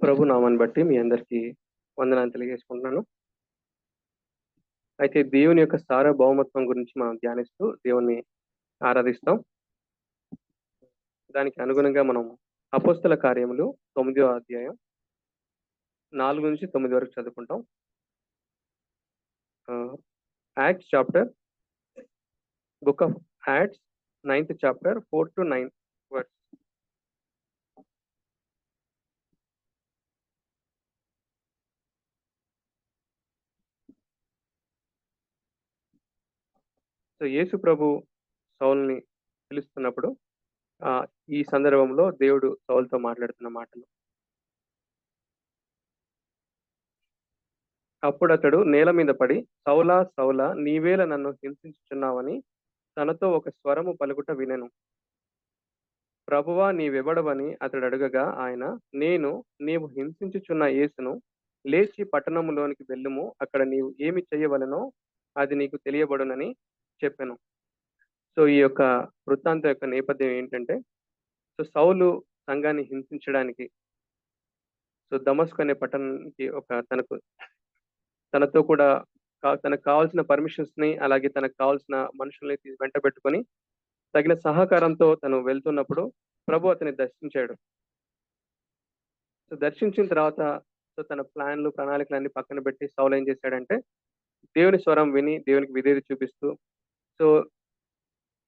ప్రభు నామాన్ని బట్టి మీ అందరికీ వందనాలు తెలియజేసుకుంటున్నాను. అయితే దేవుని యొక్క సార్వభౌమత్వం గురించి మనం ధ్యానిస్తూ దేవుణ్ణి ఆరాధిస్తాం. దానికి అనుగుణంగా మనం అపోస్తల కార్యములు 9వ అధ్యాయం 4-9 వరకు చదువుకుంటాం. Acts chapter book of Acts 9th chapter 4-9 verse. So Yesu ప్రభు సౌలుని పిలుస్తున్నప్పుడు ఈ సందర్భంలో దేవుడు సౌలుతో మాట్లాడుతున్న మాటలు. అప్పుడతడు నేల మీద పడి, సౌలా సౌలా నీవేళ నన్ను హింసించుచున్నావని తనతో ఒక స్వరము పలుకుట వినెను. ప్రభువా నీవెవడవని అతడు అడగగా ఆయన, నేను నీవు హింసించుచున్న యేసును, లేచి పట్టణములోనికి వెళ్ళుము, అక్కడ నీవు ఏమి చేయవలెనో అది నీకు తెలియబడునని చెప్పెను. సో ఈ యొక్క వృత్తాంతం యొక్క నేపథ్యం ఏంటంటే, సో సౌలు సంఘాన్ని హింసించడానికి దమస్కు అనే పట్టణానికి తనతో కూడా తనకు కావాల్సిన పర్మిషన్స్ ని, అలాగే తనకు కావాల్సిన మనుషుల్ని వెంట పెట్టుకొని తగిన సహకారంతో తను వెళ్తున్నప్పుడు ప్రభు అతన్ని దర్శించాడు. సో దర్శించిన తర్వాత తన ప్లాన్లు ప్రణాళికలన్నీ పక్కన పెట్టి సౌలు ఏం చేశాడంటే, దేవుని స్వరం విని దేవునికి విధేయత చూపిస్తూ సో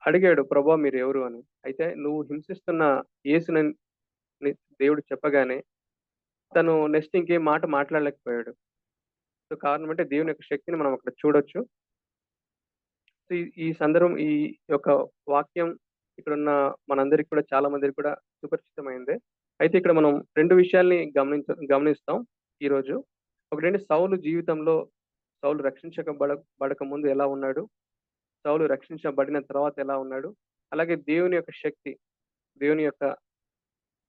అడిగాడు, ప్రభువా మీరు ఎవరు అని. అయితే నువ్వు హింసిస్తున్న యేసునని దేవుడు చెప్పగానే తను నెక్స్ట్ ఇంకేం మాట మాట్లాడలేకపోయాడు. సో కారణం అంటే దేవుని యొక్క శక్తిని మనం అక్కడ చూడొచ్చు. ఈ సందర్భం, ఈ యొక్క వాక్యం ఇక్కడున్న మనందరికి కూడా, చాలా మందికి కూడా సుపరిచితమైందే. అయితే ఇక్కడ మనం 2 విషయాల్ని గమనిస్తాం ఈరోజు. ఒకటేంటి, సౌలు జీవితంలో సౌలు బడక ముందు ఎలా ఉన్నాడు, సౌలు రక్షించబడిన తర్వాత ఎలా ఉన్నాడు, అలాగే దేవుని యొక్క శక్తి, దేవుని యొక్క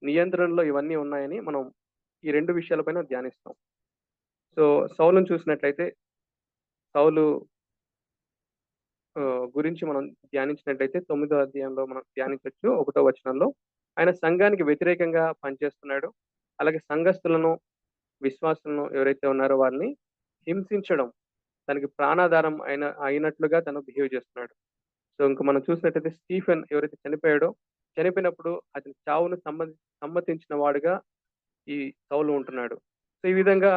నియంత్రణలో ఇవన్నీ ఉన్నాయని మనం ఈ 2 విషయాలపైన ధ్యానిస్తాం. సో సౌలును చూసినట్లయితే, సౌలు గురించి మనం ధ్యానించినట్లయితే 9వ అధ్యాయంలో మనం ధ్యానించొచ్చు. 1వ వచనంలో ఆయన సంఘానికి వ్యతిరేకంగా పనిచేస్తున్నాడు. అలాగే సంఘస్థులను, విశ్వాసులను ఎవరైతే ఉన్నారో వారిని హింసించడం, తనకి ప్రాణాధారం అయినట్లుగా తను బిహేవ్ చేస్తున్నాడు. సో ఇంక మనం చూసినట్లయితే స్టీఫెన్ ఎవరైతే చనిపోయాడో, చనిపోయినప్పుడు అతని చావును సమ్మతించిన వాడుగా ఈ సౌలు ఉంటున్నాడు. సో ఈ విధంగా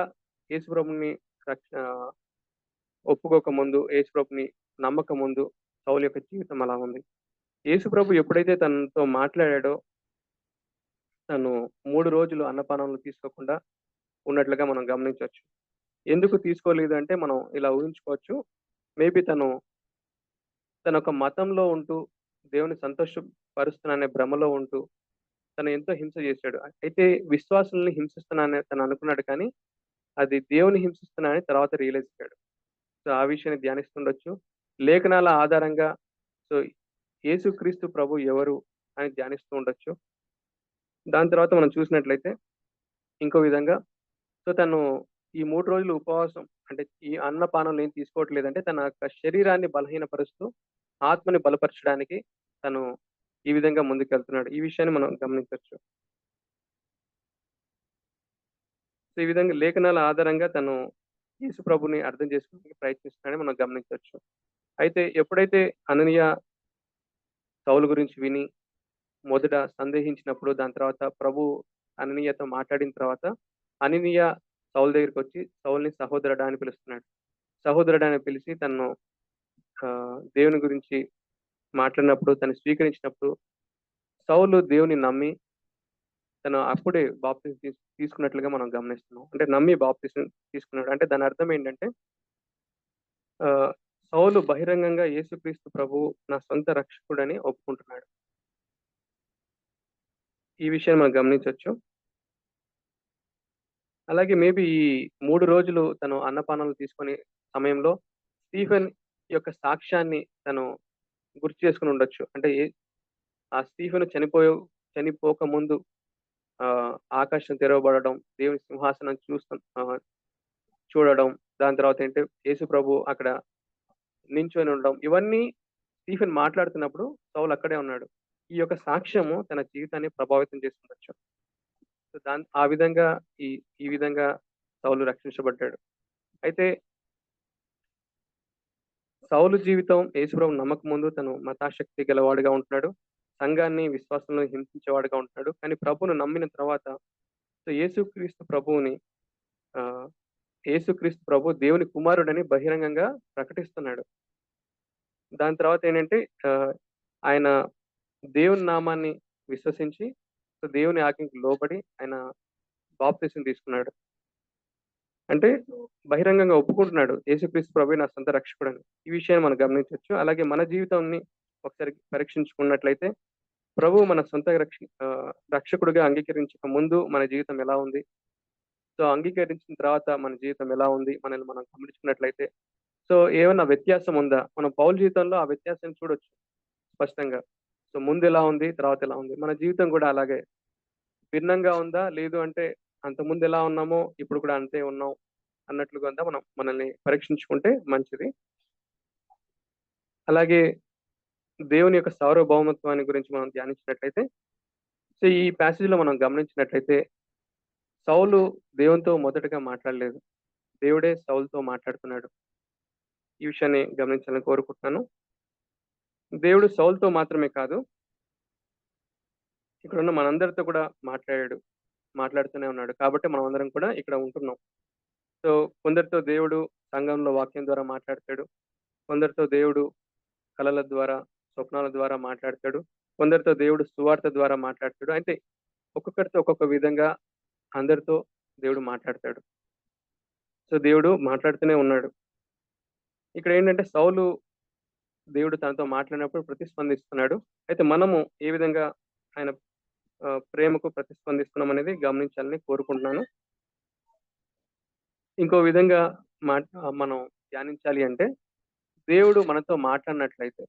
యేసుప్రభుని ఒప్పుకోక ముందు, యేసుప్రభుని నమ్మక ముందు సౌలు యొక్క జీవితం అలా ఉంది. యేసుప్రభు ఎప్పుడైతే తనతో మాట్లాడాడో, తను 3 రోజులు అన్నపానములు తీసుకోకుండా ఉన్నట్లుగా మనం గమనించవచ్చు. ఎందుకు తీసుకోలేదు అంటే మనం ఇలా ఊహించుకోవచ్చు. మేబీ తన ఒక మతంలో ఉంటూ దేవుని సంతోషపరుస్తున్నాననే భ్రమలో ఉంటూ తను ఎంతో హింస చేశాడు. అయితే విశ్వాసుల్ని హింసిస్తున్నానని తను అనుకున్నాడు, కానీ అది దేవుని హింసిస్తున్నానని తర్వాత రియలైజ్ అయ్యాడు. సో ఆ విషయాన్ని ధ్యానిస్తుండొచ్చు. లేఖనాల ఆధారంగా సో యేసుక్రీస్తు ప్రభు ఎవరు అని ధ్యానిస్తూ ఉండొచ్చు. దాని తర్వాత మనం చూసినట్లయితే ఇంకో విధంగా, సో తను ఈ 3 రోజులు ఉపవాసం, అంటే ఈ అన్నపానాలు ఏం తీసుకోవట్లేదంటే తన యొక్క శరీరాన్ని బలహీనపరుస్తూ ఆత్మని బలపరచడానికి తను ఈ విధంగా ముందుకెళ్తున్నాడు. ఈ విషయాన్ని మనం గమనించొచ్చు. సో ఈ విధంగా లేఖనాల ఆధారంగా తను యేసు ప్రభుని అర్థం చేసుకోవడానికి ప్రయత్నిస్తున్నాడని మనం గమనించొచ్చు. అయితే ఎప్పుడైతే అననీయ సౌలు గురించి విని మొదట సందేహించినప్పుడు, దాని తర్వాత ప్రభు అననీయతో మాట్లాడిన తర్వాత అననీయ సౌలు దగ్గరికి వచ్చి సౌలుని సహోదరుడా అని పిలుస్తున్నాడు. సహోదరుడా అని పిలిచి తనను దేవుని గురించి మాట్లాడినప్పుడు, తను స్వీకరించినప్పుడు సౌలు దేవుని నమ్మి తను అప్పుడే బాప్తిసం తీసుకున్నట్లుగా మనం గమనిస్తున్నాం. అంటే నమ్మి బాప్తిసం తీసుకున్నాడు. అంటే దాని అర్థం ఏంటంటే, సౌలు బహిరంగంగా యేసుక్రీస్తు ప్రభువు నా సొంత రక్షకుడని ఒప్పుకుంటున్నాడు. ఈ విషయాన్ని మనం గమనించొచ్చు. అలాగే మేబీ ఈ 3 రోజులు తను అన్నపానాలు తీసుకునే సమయంలో స్టీఫెన్ యొక్క సాక్ష్యాన్ని తను గుర్తు చేసుకొని ఉండొచ్చు. అంటే ఆ స్టీఫెన్ చనిపోక ముందు ఆకాశం తెరవబడడం, దేవుని సింహాసనం చూడడం, దాని తర్వాత ఏంటంటే యేసు ప్రభు అక్కడ నించొని ఉండడం, ఇవన్నీ స్టీఫెన్ మాట్లాడుతున్నప్పుడు సౌలు అక్కడే ఉన్నాడు. ఈ యొక్క సాక్ష్యము తన జీవితాన్ని ప్రభావితం చేస్తుండొచ్చు. సో, ఆ విధంగా ఈ ఈ విధంగా సౌలు రక్షించబడ్డాడు. అయితే సౌలు జీవితం యేసుప్రభుని నమ్మకముందు తను మతాశక్తి గలవాడుగా ఉంటున్నాడు. సంఘాన్ని, విశ్వాసంలో హింసించేవాడుగా ఉంటున్నాడు. కానీ ప్రభువును నమ్మిన తర్వాత సో, యేసుక్రీస్తు ప్రభువుని ఆహ్, యేసుక్రీస్తు ప్రభు దేవుని కుమారుడని బహిరంగంగా ప్రకటిస్తున్నాడు. దాని తర్వాత ఏంటంటే ఆహ్, ఆయన దేవుని నామాన్ని విశ్వసించి సో, దేవుని ఆజ్ఞకి లోబడి ఆయన బాప్తిసం తీసుకున్నాడు. అంటే బహిరంగంగా ఒప్పుకుంటున్నాడు. యేసుక్రీస్తు ప్రభువే నా సొంత రక్షకుడని. ఈ విషయాన్ని మనం గమనించొచ్చు. అలాగే మన జీవితాన్ని ఒకసారి పరీక్షించుకున్నట్లయితే ప్రభువు మన సొంత రక్షకుడిగా అంగీకరించక ముందు మన జీవితం ఎలా ఉంది? సో, అంగీకరించిన తర్వాత మన జీవితం ఎలా ఉంది? మనల్ని మనం గమనించుకున్నట్లయితే సో, ఏమన్నా వ్యత్యాసం ఉందా? మనం పౌలు జీవితంలో ఆ వ్యత్యాసాన్ని చూడొచ్చు స్పష్టంగా. సో, ముందెలా ఉంది? తర్వాత ఎలా ఉంది? మన జీవితం కూడా అలాగే భిన్నంగా ఉందా? లేదు అంటే అంతకుముందు ఎలా ఉన్నామో ఇప్పుడు కూడా అంతే ఉన్నాం అన్నట్లుగా ఉందా? మనం మనల్ని పరీక్షించుకుంటే మంచిది. అలాగే దేవుని యొక్క సార్వభౌమత్వాన్ని గురించి మనం ధ్యానించినట్లయితే సో, ఈ ప్యాసేజ్‌లో మనం గమనించినట్లయితే సౌలు దేవునితో మొదటగా మాట్లాడలేదు. దేవుడే సౌలుతో మాట్లాడుతున్నాడు. ఈ విషయాన్ని గమనించాలని కోరుకుంటున్నాను. దేవుడు సౌలుతో మాత్రమే కాదు, ఇక్కడున్న మనందరితో కూడా మాట్లాడాడు. మాట్లాడుతూనే ఉన్నాడు. కాబట్టి మనమందరం కూడా ఇక్కడ ఉంటున్నాం. సో, కొందరితో దేవుడు సంఘంలో వాక్యం ద్వారా మాట్లాడతాడు. కొందరితో దేవుడు కలల ద్వారా, స్వప్నాల ద్వారా మాట్లాడతాడు. కొందరితో దేవుడు సువార్త ద్వారా మాట్లాడతాడు. అయితే ఒక్కొక్కరితో ఒక్కొక్క విధంగా అందరితో దేవుడు మాట్లాడతాడు. సో, దేవుడు మాట్లాడుతూనే ఉన్నాడు. ఇక్కడేంటంటే సౌలు దేవుడు తనతో మాట్లాడినప్పుడు ప్రతిస్పందిస్తున్నాడు. అయితే మనము ఏ విధంగా ఆయన ప్రేమకు ప్రతిస్పందిస్తున్నామనేది గమనించాలని కోరుకుంటున్నాను. ఇంకో విధంగా మనం ధ్యానించాలి అంటే దేవుడు మనతో మాట్లాడినట్లయితే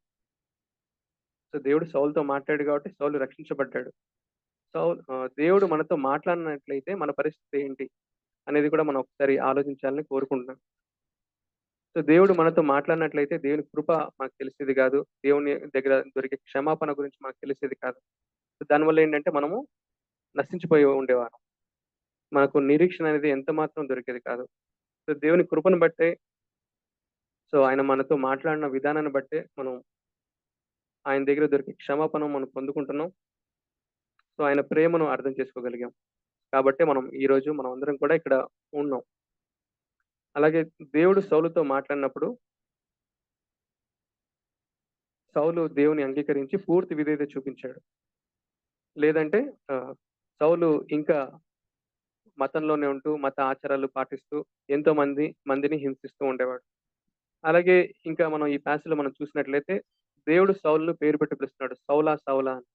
సో, దేవుడు సౌలుతో మాట్లాడాడు కాబట్టి సౌలు రక్షించబడ్డాడు. దేవుడు మనతో మాట్లాడినట్లయితే మన పరిస్థితి ఏంటి? అనేది కూడా మనం ఒకసారి ఆలోచించాలని కోరుకుంటున్నాను. సో, దేవుడు మనతో మాట్లాడినట్లయితే దేవుని కృప మనకు తెలిసేది కాదు. దేవుని దగ్గర దొరికే క్షమాపణ గురించి మనకు తెలిసేది కాదు. సో, దానివల్ల ఏంటంటే మనము నశించిపోయి ఉండేవారం. మనకు నిరీక్షణ అనేది ఎంత మాత్రం దొరికేది కాదు. సో, దేవుని కృపను బట్టే సో, ఆయన మనతో మాట్లాడిన విధానాన్ని బట్టే మనం ఆయన దగ్గర దొరికే క్షమాపణ మనం పొందుకుంటున్నాం. సో, ఆయన ప్రేమను అర్థం చేసుకోగలిగాం. కాబట్టే మనం ఈరోజు మనమందరం కూడా ఇక్కడ ఉన్నాం. అలాగే దేవుడు సౌలుతో మాట్లాడినప్పుడు సౌలు దేవుని అంగీకరించి పూర్తి విధేయత చూపించాడు. లేదంటే ఆహ్, సౌలు ఇంకా మతంలోనే ఉంటూ, మత ఆచారాలు పాటిస్తూ మందిని హింసిస్తూ ఉండేవాడు. అలాగే ఇంకా మనం ఈ ప్యాసేజ్‌లో మనం చూసినట్లయితే దేవుడు సౌలును పేరు పెట్టి పిలుస్తున్నాడు. సౌలా, సౌలా అని.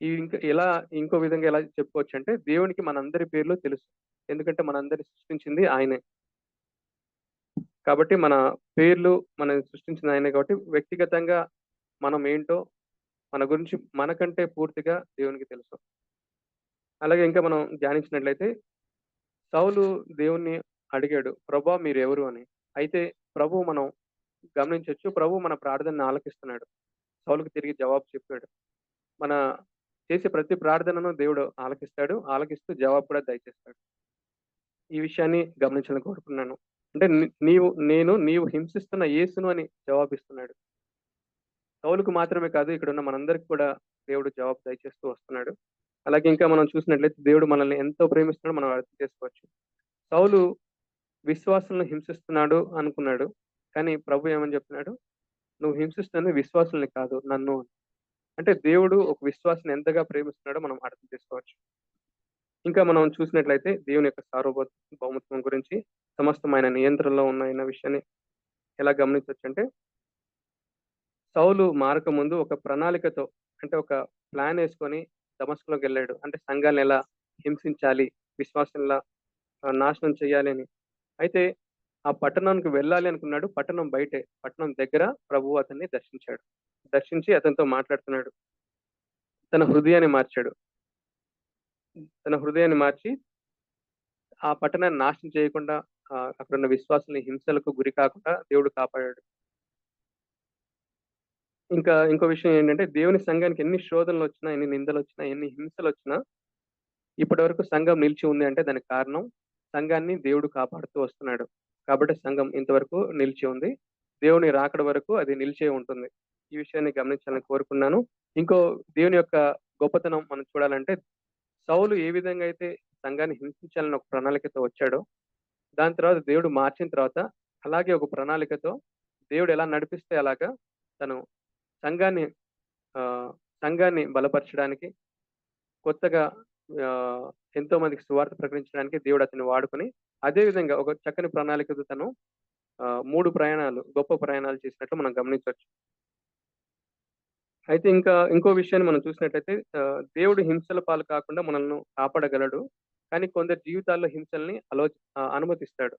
ఇంకా ఇంకో విధంగా ఎలా చెప్పుకోవచ్చంటే దేవునికి మనందరి పేర్లు తెలుసు. ఎందుకంటే మనందరిని సృష్టించింది ఆయనే. కాబట్టి మన పేర్లు మనల్ని సృష్టించింది ఆయనే కాబట్టి వ్యక్తిగతంగా మనం ఏంటో మన గురించి మనకంటే పూర్తిగా దేవునికి తెలుసు. అలాగే ఇంకా మనం ధ్యానించినట్లయితే సౌలు దేవుణ్ణి అడిగాడు. ప్రభా మీరెవరు అని. అయితే ప్రభువు మనం గమనించొచ్చు. ప్రభువు మన ప్రార్థనను ఆలకిస్తున్నాడు. సౌలుకి తిరిగి జవాబు చెప్పాడు. మన చేసే ప్రతి ప్రార్థనను దేవుడు ఆలకిస్తాడు. ఆలకిస్తూ జవాబు కూడా దయచేస్తాడు. ఈ విషయాన్ని గమనించాలని కోరుకున్నాను. అంటే నీవు హింసిస్తున్న యేసును అని జవాబిస్తున్నాడు. సౌలుకు మాత్రమే కాదు ఇక్కడున్న మనందరికి కూడా దేవుడు జవాబు దయచేస్తూ వస్తున్నాడు. అలాగే ఇంకా మనం చూసినట్లయితే దేవుడు మనల్ని ఎంతో ప్రేమిస్తున్నాడో మనం అర్థం చేసుకోవచ్చు. సౌలు విశ్వాసులను హింసిస్తున్నాడు అనుకున్నాడు. కానీ ప్రభు ఏమని చెప్తున్నాడు? "నువ్వు హింసిస్తున్నది విశ్వాసుల్ని కాదు నన్ను" అని. అంటే దేవుడు ఒక విశ్వాసిని ఎంతగా ప్రేమిస్తున్నాడో మనం అర్థం చేసుకోవచ్చు. ఇంకా మనం చూసినట్లయితే దేవుని యొక్క భౌమత్వం గురించి సమస్తం ఆయన నియంత్రణలో ఉన్న విషయాన్ని ఎలా గమనించొచ్చంటే, సౌలు మారకముందు ఒక ప్రణాళికతో అంటే ఒక ప్లానేసుకొని దమస్కులోకెళ్ళాడు. అంటే సంఘాన్ని ఎలా హింసించాలి, విశ్వాసంలా నాశనం చేయాలి అని. అయితే ఆ పట్టణానికి వెళ్ళాలి అనుకున్నాడు. పట్టణం బయటే. పట్టణం దగ్గర ప్రభువు అతన్ని దర్శించాడు. దర్శించి అతనితో మాట్లాడుతున్నాడు. తన హృదయాన్ని మార్చాడు. తన హృదయాన్ని మార్చి ఆ పట్టణాన్ని నాశనం చేయకుండా అక్కడున్న విశ్వాసుల్ని హింసలకు గురి కాకుండా దేవుడు కాపాడాడు. ఇంకో విషయం ఏంటంటే దేవుని సంఘానికి ఎన్ని శోధనలొచ్చినా, ఎన్ని నిందలొచ్చినా, ఎన్ని హింసలొచ్చినా ఇప్పటివరకు సంఘం నిలిచి ఉంది అంటే దానికి కారణం సంఘాన్ని దేవుడు కాపాడుతూ వస్తున్నాడు. కాబట్టి సంఘం ఇంతవరకు నిలిచి ఉంది. దేవుని రాకడ వరకు అది నిలిచే ఉంటుంది. ఈ విషయాన్ని గమనించాలని కోరుకున్నాను. ఇంకో దేవుని యొక్క గొప్పతనం మనం చూడాలంటే సౌలు ఏ విధంగా అయితే సంఘాన్ని హింసించాలని ఒక ప్రణాళికతో వచ్చాడో, దాని తర్వాత దేవుడు మార్చిన తర్వాత అలాగే ఒక ప్రణాళికతో దేవుడు ఎలా నడిపిస్తే అలాగా తను సంఘాన్ని సంఘాన్ని బలపరచడానికి కొత్తగా ఎంతో మందికి సువార్త ప్రకటించడానికి దేవుడు అతన్ని వాడుకొని అదే విధంగా ఒక చక్కని ప్రణాళికతో తను 3 ప్రయాణాలు, గొప్ప ప్రయాణాలు చేసినట్లు మనం గమనించొచ్చు. అయితే ఇంకో విషయాన్ని మనం చూసినట్టయితే దేవుడు హింసల పాలు కాకుండా మనల్ని కాపాడగలడు. కానీ కొందరి జీవితాల్లో హింసల్ని అనుమతిస్తాడు.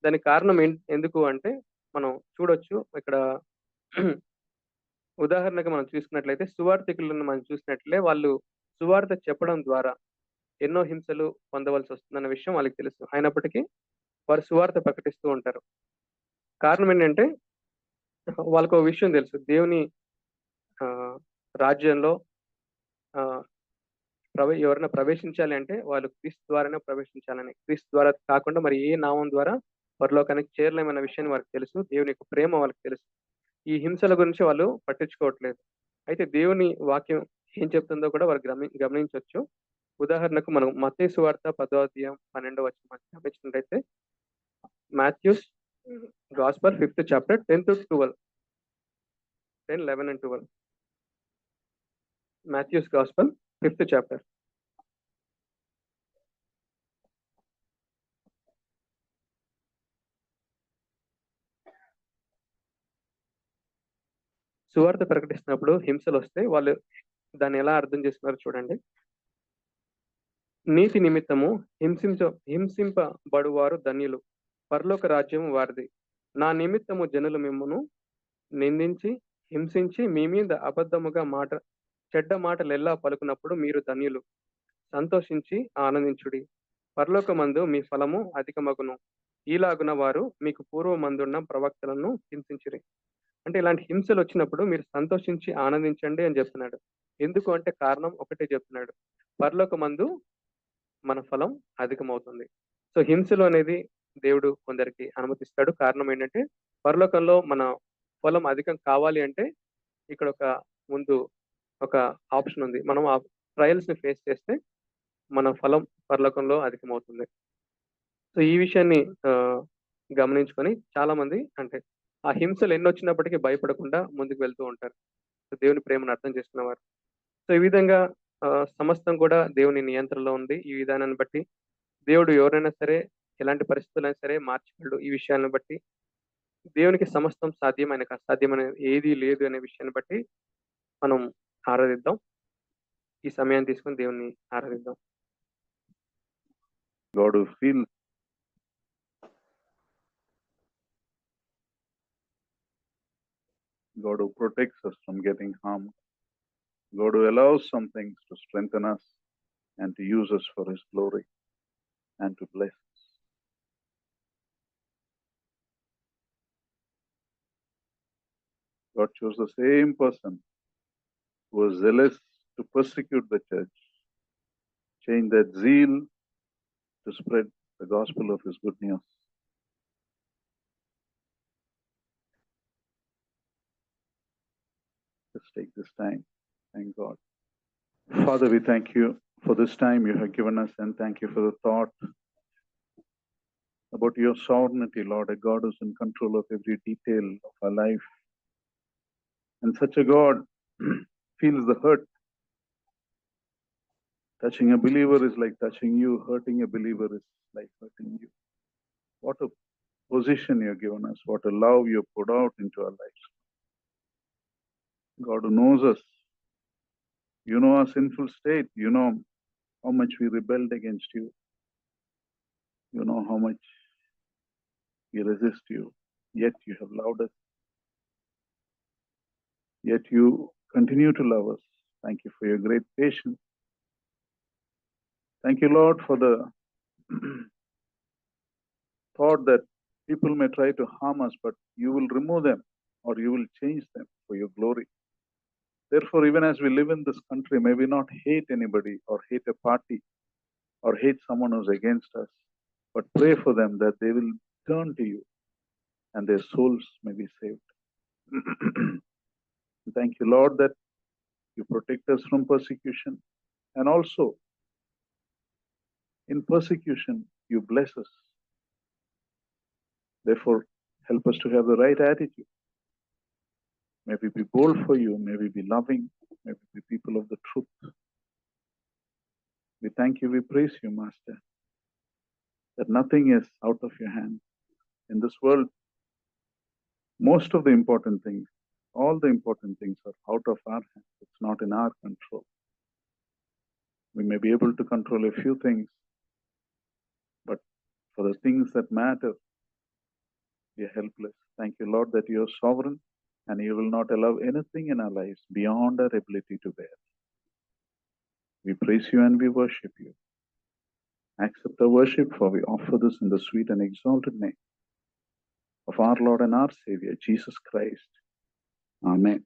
దానికి కారణం ఎందుకు అంటే మనం చూడొచ్చు ఇక్కడ ఉదాహరణకు మనం చూసుకున్నట్లయితే సువార్థికులను మనం చూసినట్లే వాళ్ళు సువార్త చెప్పడం ద్వారా ఎన్నో హింసలు పొందవలసి వస్తుందన్న విషయం వాళ్ళకి తెలుసు. అయినప్పటికీ వారు సువార్త ప్రకటిస్తూ ఉంటారు. కారణం ఏంటంటే వాళ్ళకో విషయం తెలుసు. దేవుని రాజ్యంలో ఎవరైనా ప్రవేశించాలి అంటే వాళ్ళు క్రీస్తు ద్వారానే ప్రవేశించాలని. క్రీస్తు ద్వారా కాకుండా మరి ఏ నామం ద్వారా పరలోకానికి చేరలేమన్న విషయాన్ని వారికి తెలుసు. దేవుని యొక్క ప్రేమ వాళ్ళకి తెలుసు. ఈ హింసల గురించి వాళ్ళు పట్టించుకోవట్లేదు. అయితే దేవుని వాక్యం ఏం చెప్తుందో కూడా వారు గమనించొచ్చు. ఉదాహరణకు మనం మత్తయి సువార్త 10వ అధ్యాయం 12వ వచనం మనం గమనించినట్లయితే Matthew's gospel 5th chapter 10-12 10, 11 and 12 Matthew's gospel 5th chapter. సువార్త ప్రకటిస్తున్నప్పుడు హింసలు వస్తే వాళ్ళు దాన్ని ఎలా అర్థం చేసుకున్నారో చూడండి. నీతి నిమిత్తము హింసింపబడువారు ధన్యులు, పరలోక రాజ్యం వారిది. నా నిమిత్తము జనులు మిమ్మును నిందించి హింసించి మీ మీద అబద్ధముగా చెడ్డ మాటలెల్లా పలుకున్నప్పుడు మీరు ధన్యులు, సంతోషించి ఆనందించుడి. పరలోకమందు మీ ఫలము అధికమగును. ఈలాగున వారు మీకు పూర్వమందున్న ప్రవక్తలను హింసించిరి. అంటే ఇలాంటి హింసలు వచ్చినప్పుడు మీరు సంతోషించి ఆనందించండి అని చెప్తున్నాడు. ఎందుకు అంటే కారణం ఒకటే చెప్తున్నాడు. పరలోకమందు మన ఫలం అధికమవుతుంది. సో హింసలు అనేది దేవుడు కొందరికి అనుమతిస్తాడు. కారణం ఏంటంటే పరలోకంలో మన ఫలం అధికం కావాలి అంటే ఇక్కడ ముందు ఒక ఆప్షన్ ఉంది. మనం ఆ ట్రయల్స్ ని ఫేస్ చేస్తే మన ఫలం పరలోకంలో అధికమవుతుంది. సో ఈ విషయాన్ని గమనించుకొని చాలా మంది అంటే ఆ హింసలు ఎన్నొచ్చినప్పటికీ భయపడకుండా ముందుకు వెళ్తూ ఉంటారు. సో దేవుని ప్రేమను అర్థం చేసుకున్నవారు. సో ఈ విధంగా సమస్తం కూడా దేవుని నియంత్రణలో ఉంది. ఈ విధానాన్ని బట్టి దేవుడు ఎవరైనా సరే ఎలాంటి పరిస్థితులైనా సరే మార్చగలడు. ఈ విషయాన్ని బట్టి దేవునికి సమస్తం సాధ్యం, ఆయనకు అసాధ్యమైన ఏదీ లేదు అనే విషయాన్ని బట్టి మనం ఆరాధిద్దాం. ఈ సమయాన్ని తీసుకొని దేవుణ్ణి ఆరాధిద్దాం. God who feels God who protects us from getting harmed, God who allows some things to strengthen us and to use us for His glory and to bless us. God chose the same person who was zealous to persecute the church, change that zeal to spread the gospel of His good news. Let's take this time. Thank God. Father, we thank you for this time you have given us, and thank you for the thought about your sovereignty, Lord, a God who's in control of every detail of our life. And such a God feels the hurt. Touching a believer is like touching you. Hurting a believer is like hurting you. What a position you have given us. What a love you have poured out into our lives. God who knows us. You know our sinful state. You know how much we rebelled against you. You know how much we resist you. Yet you have loved us. Yet you continue to love us. Thank you for your great patience. Thank you, Lord, for the thought that people may try to harm us, but you will remove them or you will change them for your glory. Therefore, even as we live in this country, may we not hate anybody or hate a party, or hate someone who's against us, but pray for them that they will turn to you and their souls may be saved. Thank you, Lord, that you protect us from persecution, and also in persecution you bless us. Therefore, help us to have the right attitude. May we be bold for you, may we be loving, may we be people of the truth. We thank you, we praise you, Master, that nothing is out of your hand. In this world, most of the important things, all the important things are out of our hands. It's not in our control. We may be able to control a few things, but for the things that matter, we are helpless. Thank you, Lord, that you are sovereign and you will not allow anything in our lives beyond our ability to bear. We praise you and we worship you. Accept our worship, for we offer this in the sweet and exalted name of our Lord and our Savior, Jesus Christ. Amen.